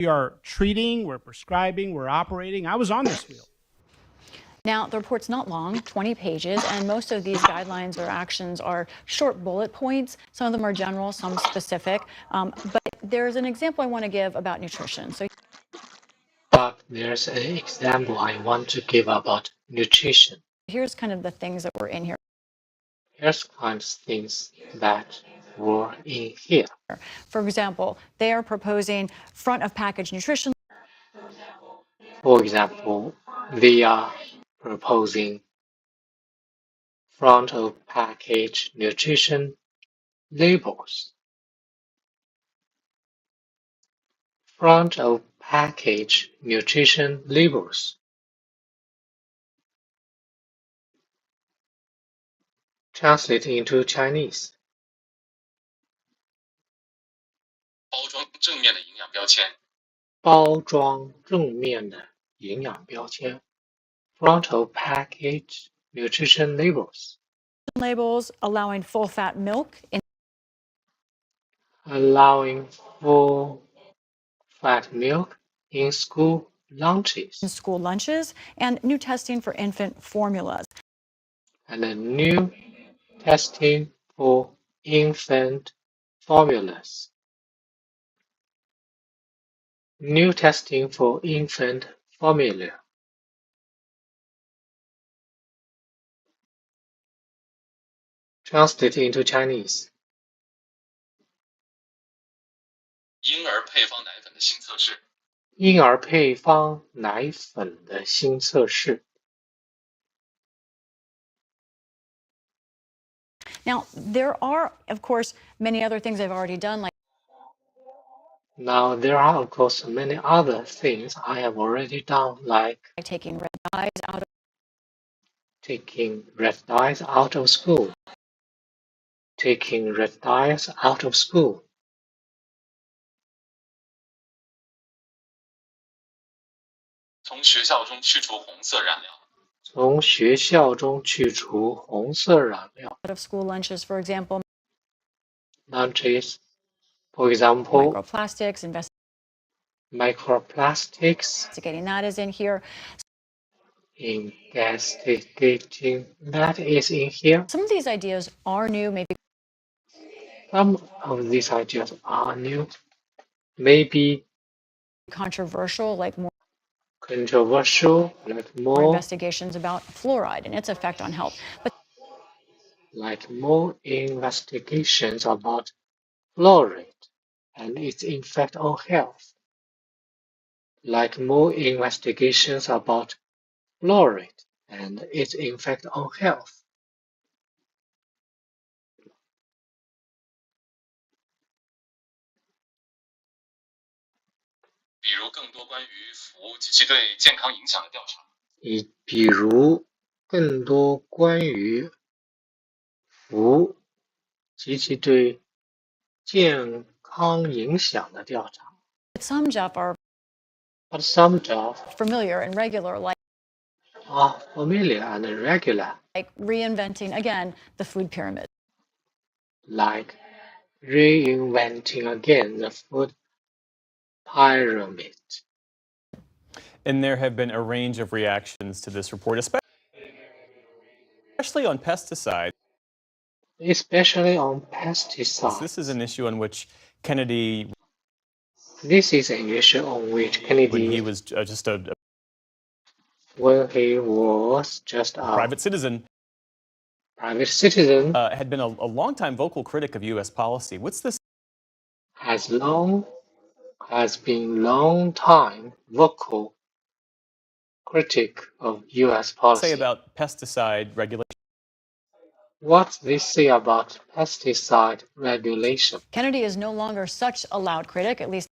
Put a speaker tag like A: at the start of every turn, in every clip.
A: We are treating, we're prescribing, we're operating. I was on this wheel.
B: Now, the report's not long, 20 pages, and most of these guidelines or actions are short bullet points. Some of them are general, some specific. But there's an example I want to give about nutrition.
C: But there's an example I want to give about nutrition.
B: Here's kind of the things that were in here.
C: Here's kind of things that were in here.
B: For example, they are proposing front of package nutrition.
C: For example, they are proposing front of package nutrition labels. Front of package nutrition labels. Translate into Chinese.
D: 包装正面的营养标签。
C: 包装正面的营养标签。Front of package nutrition labels.
B: Labels allowing full fat milk.
C: Allowing full fat milk in school lunches.
B: In school lunches, and new testing for infant formulas.
C: And a new testing for infant formulas. New testing for infant formula. Translate into Chinese.
D: 婴儿配方奶粉的新测试。
C: 婴儿配方奶粉的新测试。
B: Now, there are, of course, many other things they've already done, like
C: Now, there are, of course, many other things I have already done, like
B: taking red dyes out
C: of school. Taking red dyes out of school.
D: 从学校中去除红色染料。
C: 从学校中去除红色染料。
B: of school lunches, for example.
C: Lunches, for example.
B: Microplastics,
C: Investigating
B: that is in here.
C: Investigating that is in here.
B: Some of these ideas are new, maybe.
C: Some of these ideas are new, maybe
B: controversial, like more
C: investigations
B: about fluoride and its effect on health. But
C: like more investigations about fluoride and its effect on health. Like more investigations about fluoride and its effect on health.
D: 比如更多关于服及其对健康影响的调查。
C: 比如更多关于服及其对健康影响的调查。
B: But some jobs are
C: familiar
B: and regular, like reinventing again the food pyramid.
C: Like reinventing again the food pyramid.
E: And there have been a range of reactions to this report, especially on pesticides.
C: Especially on pesticides.
E: This is an issue on which Kennedy.
C: This is an issue on which Kennedy.
E: When he was just a
C: private
E: citizen. Had been a long-time vocal critic of U.S. policy. What's this?
C: Has been long-time vocal critic of U.S. policy.
E: Say about pesticide regulation.
C: What's this say about pesticide regulation?
B: Kennedy is no longer such a loud critic, at least.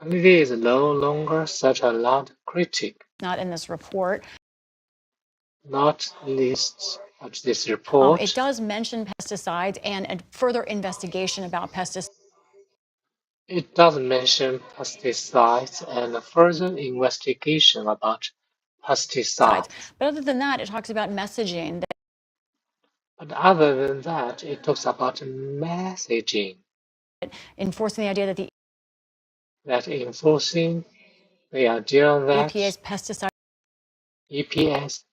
C: Kennedy is no longer such a loud critic.
B: Not in this report.
C: Not least at this report.
B: It does mention pesticides and a further investigation about pesticides.
C: It does mention pesticides and a further investigation about pesticides.
B: But other than that, it talks about messaging.
C: But other than that, it talks about messaging.
B: Enforcing the idea that
C: that enforcing the idea that
B: EPA's pesticide
C: EPS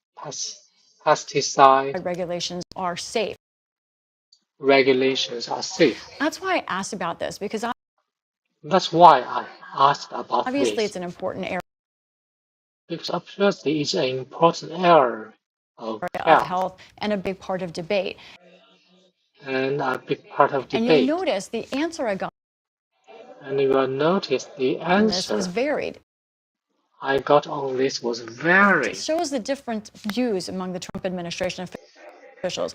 C: pesticide
B: regulations are safe.
C: regulations are safe.
B: That's why I asked about this, because
C: That's why I asked about
B: obviously
C: this.
B: it's an important area
C: Because obviously it's an important area of
B: of
C: health
B: health and a big part of debate.
C: and a big part of
B: And you'll
C: debate.
B: notice the answer I got
C: And you will notice the
B: on this was
C: answer
B: varied.
C: I got on this was
B: It
C: varied.
B: shows the different views among the Trump administration officials.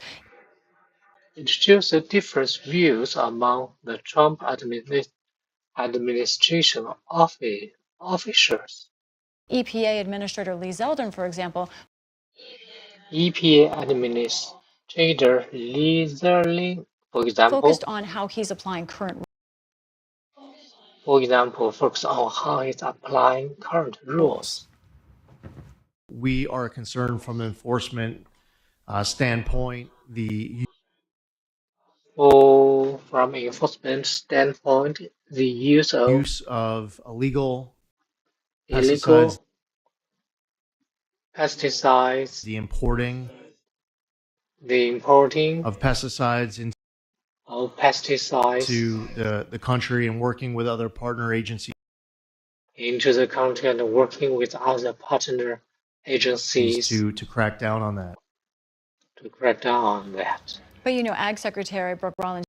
C: It shows the different views among the Trump administration officials.
B: EPA Administrator Lee Zeldin, for example,
C: EPA Administrator Lee Zeldin, for example,
B: focused on how he's applying current
C: focus on how he's applying current rules.
F: We are concerned from an enforcement standpoint.
C: From enforcement standpoint, the use
F: of illegal
C: pesticides,
F: the importing
C: of
F: pesticides into the country, and working with other partner agencies
C: into the country and working with other partner agencies
F: to crack down on that.
B: But Ag Secretary Brooke Rollins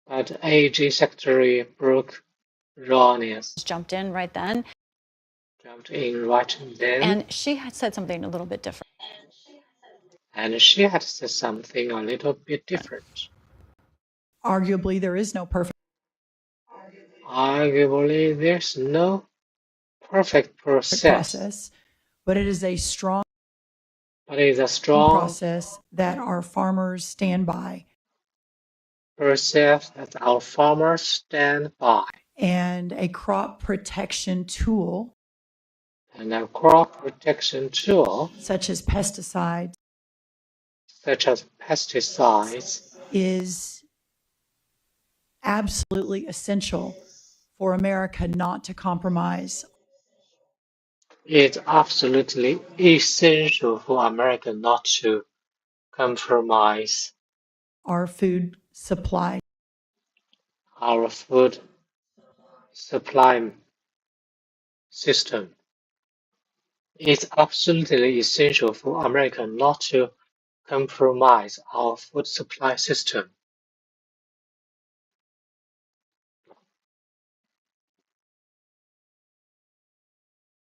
C: But AG Secretary Brooke Rollins
B: jumped in right then,
C: and
B: she had said something a little bit different.
C: And she had said something a little bit different.
G: Arguably, there is no perfect
C: Arguably, there's no perfect process,
G: but it is a strong
C: process
G: that our farmers stand by.
C: That our farmers stand by.
G: And a crop protection tool.
C: And a crop protection tool,
G: such as pesticides, is absolutely essential for America not to compromise.
C: It's absolutely essential for America not to compromise
G: our food supply
C: system. It's absolutely essential for America not to compromise our food supply system.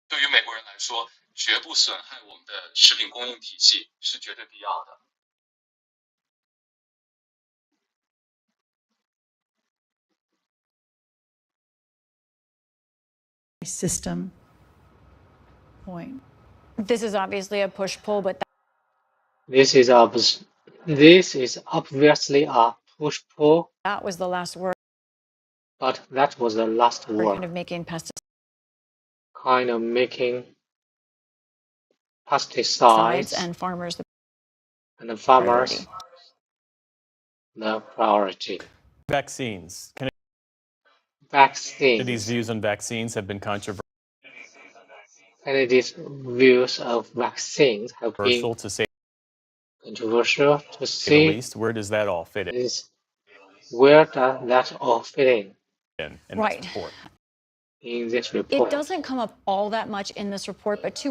D: 对于美国人来说，绝不损害我们的食品供应体系是绝对必要的。
G: system point.
B: This is obviously a push-pull, but
C: This is obviously a push-pull.
B: that was the last word.
C: But that was the last word.
B: Kind of making pesticides and farmers
C: the priority.
E: Vaccines.
C: Vaccines.
E: Kennedy's views on vaccines have been controversial.
C: Kennedy's views of vaccines have been controversial to say
E: the least. Where does that all fit in?
C: Where does that all fit
E: in
B: right.
E: This report?
C: In this report.
B: It doesn't come up all that much in this report, but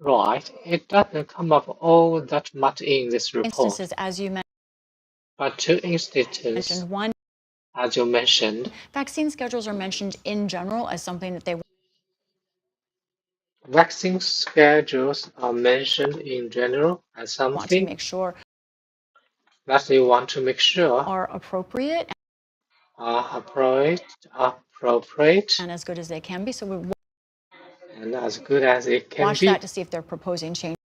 C: Right. It doesn't come up all that much in this report.
B: Instances, as you mentioned.
C: But two instances.
B: One,
C: as you mentioned.
B: Vaccine schedules are mentioned in general as something that they
C: Vaccine schedules are mentioned in general as something
B: want to make sure
C: that they want to make sure
B: are appropriate
C: and
B: as good as they can be. So we
C: as good as it can
B: watch
C: be.
B: that to see if they're proposing change.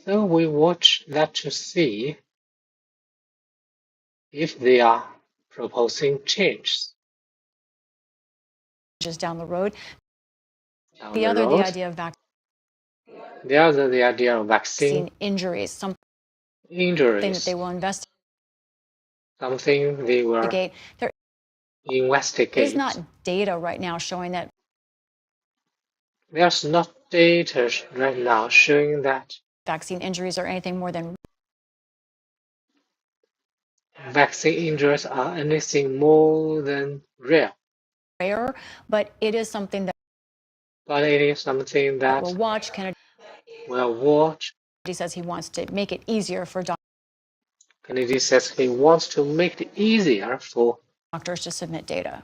C: So we watch that to see if they are proposing changes
B: down the road. The idea of vaccine injuries, something that they will investigate.
C: Something they will investigate.
B: There's not data right now showing that
C: There's not data right now showing that
B: vaccine injuries are anything more than
C: vaccine injuries are anything more than rare.
B: rare, but it is something that
C: But it is something that
B: we'll watch. Kennedy
C: we'll watch.
B: says he wants to make it easier for
C: Kennedy says he wants to make it easier for
B: doctors to submit data.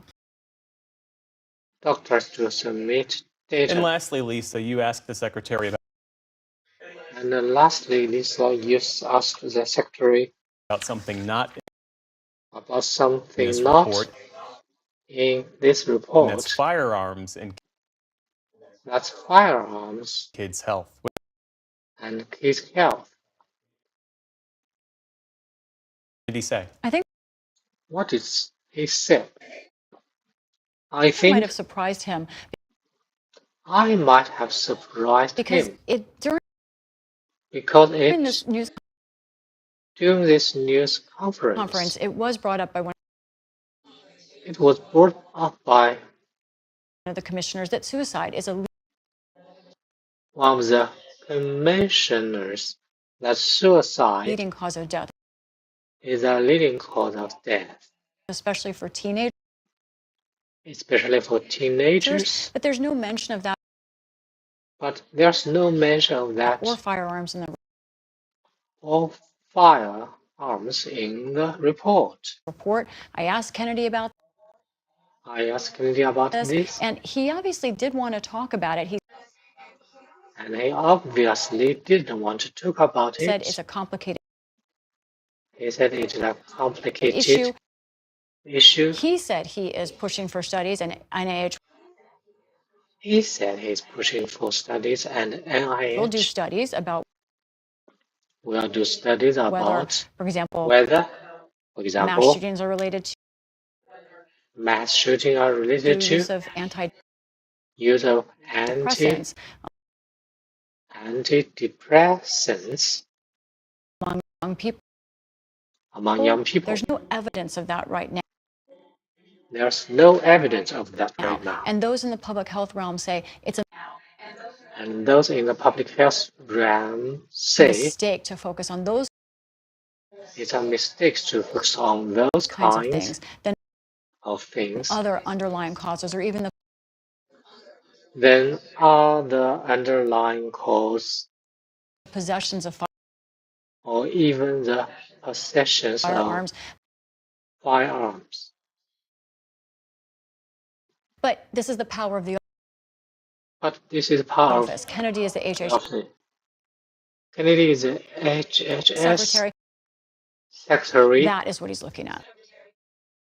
C: doctors to submit
E: And
C: data.
E: lastly, Lisa, you asked the Secretary
C: And lastly, Lisa, you asked the Secretary
E: about something not
C: about
E: in
C: something
E: this
C: not
E: report,
C: in this
E: and
C: report.
E: that's firearms and
C: That's firearms
E: kids' health. What
C: and kids' health.
E: did he say?
B: I think
C: What is he said? I
B: might
C: think
B: have surprised him
C: I might have surprised
B: because
C: him
B: during
C: because
B: this news
C: during this news
B: conference, it was brought up by one
C: it was brought up by
B: of the commissioners that suicide is a
C: one of the commissioners that suicide
B: leading cause of death,
C: is a leading cause of death,
B: especially for teenagers.
C: especially for teenagers.
B: But there's no mention of that
C: But there's no mention of that
B: or firearms in the
C: or firearms in the report.
B: report. I asked Kennedy about
C: I asked Kennedy about
B: this,
C: this,
B: and he obviously did want to talk about it. He
C: and he obviously didn't want to talk about
B: said
C: it.
B: it's a complicated
C: He said it's a complicated
B: issue.
C: issue.
B: He said he is pushing for studies, and NIH
C: He said he's pushing for studies, and
B: will do
C: NIH
B: studies about
C: will do studies
B: whether,
C: about
B: for example,
C: whether, for
B: mass
C: example,
B: shootings are related to
C: mass shootings are related to
B: use of
C: use of
B: antidepressants
C: antidepressants
B: among young people.
C: among young people.
B: There's no evidence of that right now.
C: There's no evidence of that right now.
B: And those in the public health realm say it's a
C: And those in the public health realm say
B: mistake to focus on those
C: it's a mistake to focus on those
B: kinds of
C: kinds
B: things than
C: of things
B: other underlying causes or even the
C: than other underlying cause
B: possessions of
C: or even the possessions
B: firearms.
C: of firearms.
B: But this is the power of the
C: But this is part
B: office. Kennedy is the HHS
C: Kennedy is the HHS
B: secretary.
C: secretary.
B: That is what he's looking at.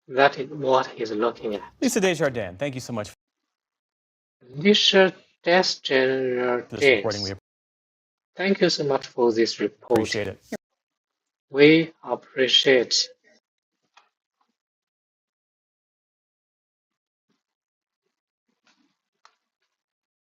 C: That is what he's looking at.
E: Lisa Desjardins, thank you so much for
C: Lisa Desjardins,
E: this reporting. We
C: thank you so much for this report.
E: appreciate it.
C: We appreciate